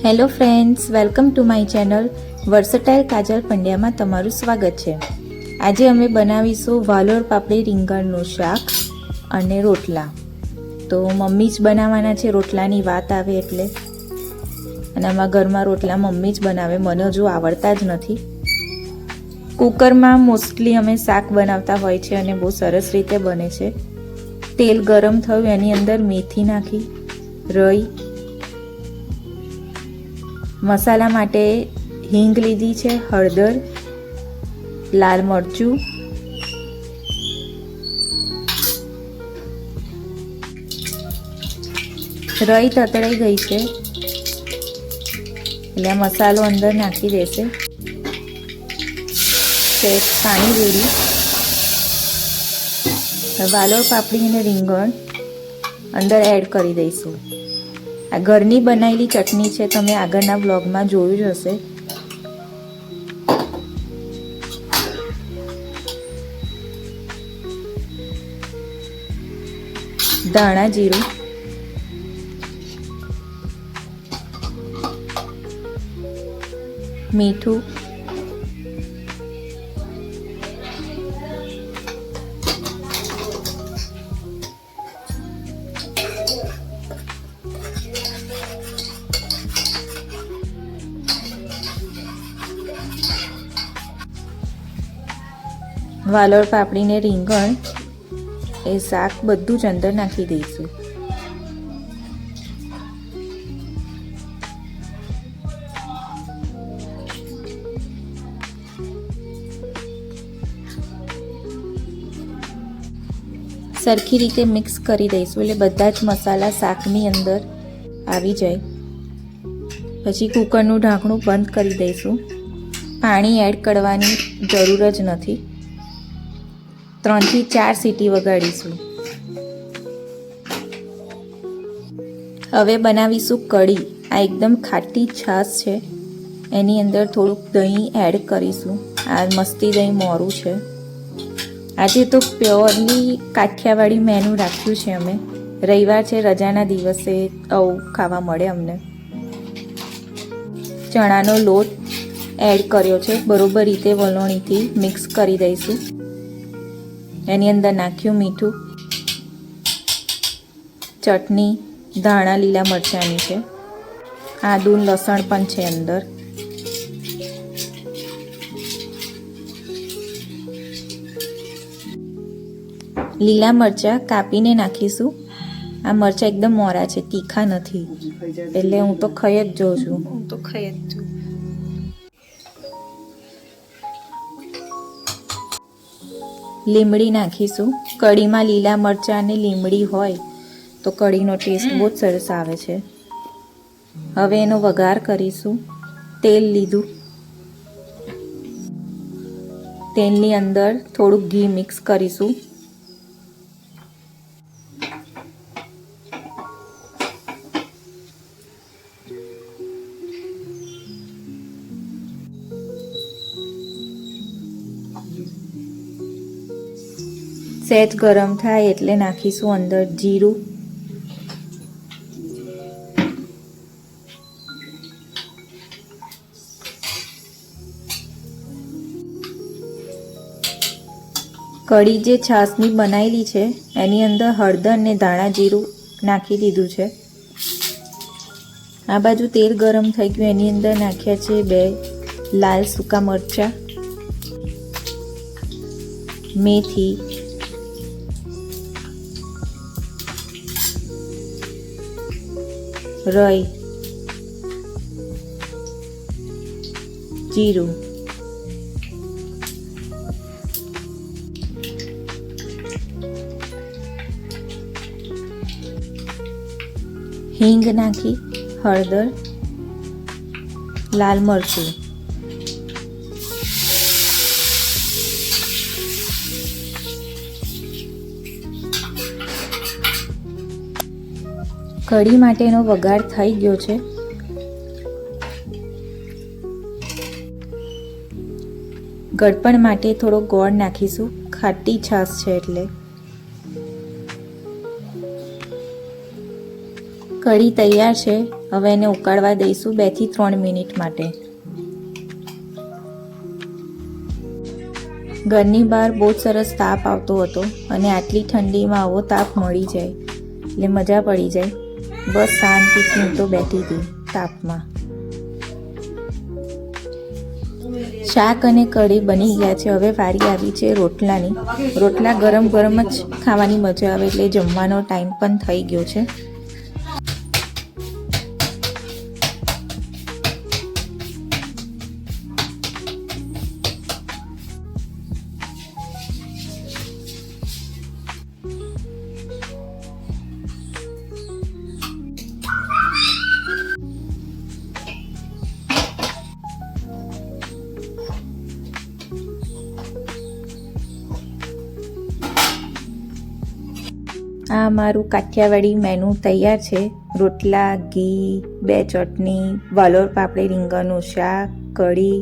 Hello friends, welcome to my channel versatile Kajal પંડ્યામાં તમારું સ્વાગત છે। આજે અમે બનાવીશું વાલોર પાપડી રીંગણનું શાક અને રોટલા। તો મમ્મી જ બનાવવાના છે રોટલાની વાત આવે એટલે, અને અમારા ઘરમાં રોટલા મમ્મી જ બનાવે, મને હજુ આવડતા જ નથી। કુકરમાં મોસ્ટલી અમે શાક બનાવતા હોય છે અને બહુ સરસ રીતે બને છે। તેલ ગરમ થયું, એની અંદર મેથી નાખી, રઈ, મસાલા માટે હિંગ લીધી છે, હળદર, લાલ મરચું, રઈ તતડાઈ ગઈ છે એટલે આ મસાલો અંદર નાખી દેશે। સેજ પાણી રેડી વાલોર પાપડી અને રીંગણ અંદર એડ કરી દઈશું। આ ઘરની બનાવેલી ચટણી છે, તમે આગળના બ્લોગમાં જોયું જ હશે। ધાણા જીરું, મીઠું, વાલોર પાપડી ને રીંગણ એ શાક બધું જ અંદર નાખી દઈશું। સરખી રીતે મિક્સ કરી દઈશું એટલે બધા જ મસાલા શાકની અંદર આવી જાય। પછી કુકરનું ઢાંકણું બંધ કરી દઈશું। પાણી એડ કરવાની જરૂર જ નથી। 3 થી 4 સીટી વગાડીશું। હવે બનાવીશું કઢી। આ એકદમ ખાટી છાશ છે, એની અંદર થોડુંક દહીં એડ કરીશું। આ મસ્તી દહીં મોરું છે। આજે તો પ્યોરલી કાઠિયાવાડી મેનુ રાખ્યું છે અમે। રવિવાર છે, રજાના દિવસે આવું ખાવા મળે અમને। ચણાનો લોટ એડ કર્યો છે, બરોબર રીતે વલોણીથી મિક્સ કરી દઈશું। એની અંદર નાખ્યું મીઠું, ચટણી, ધાણા લીલા મરચાંની છે, આદુ લસણ પણ છે અંદર। લીલા મરચાં કાપીને નાખીશું। આ મરચાં એકદમ મોરા છે, તીખા નથી, એટલે હું તો ખાઈ જ જોઉં છું। લીમડી નાખીશું। કઢીમાં લીલા મરચાં અને લીમડી હોય તો કઢીનો ટેસ્ટ બહુ જ સરસ આવે છે। હવે એનો વઘાર કરીશું। તેલ લીધું, તેલની અંદર થોડુંક ઘી મિક્સ કરીશું। સહેજ ગરમ થાય એટલે નાખીશું અંદર જીરું, કઢી જે છાશની બનાવેલી છે એની અંદર હળદર ને ધાણા જીરું નાખી દીધું છે। આ બાજુ તેલ ગરમ થઈ ગયું, એની અંદર નાખ્યા છે 2 લાલ સૂકા મરચાં, મેથી, રઈ, જીરું, હિંગ નાખી, હળદર, લાલ મરચું, કઢી માટેનો વઘાર થઈ ગયો છે। ગળપણ માટે થોડો ગોળ નાખીશું, ખાટી છાશ છે એટલે। કઢી તૈયાર છે. હવે એને ઉકાળવા દઈશું 2 થી 3 મિનિટ માટે. ઘરની બહાર બહુ જ સરસ તાપ આવતો હતો અને આટલી ઠંડીમાં આવો તાપ મળી જાય એટલે મજા પડી જાય. બસ શાંતિથી હું તો બેઠી હતી તાપમાં. શાક અને કઢી બની ગયા છે. હવે વારી આવી છે રોટલાની. રોટલા ગરમ ગરમ જ ખાવાની મજા આવે એટલે જમવાનો ટાઈમ પણ થઈ ગયો છે. આ મારું કાઠિયાવાડી મેનુ તૈયાર છે. રોટલા, ઘી, 2 ચટણી, વાલોર પાપડી રીંગણનું શાક, કઢી,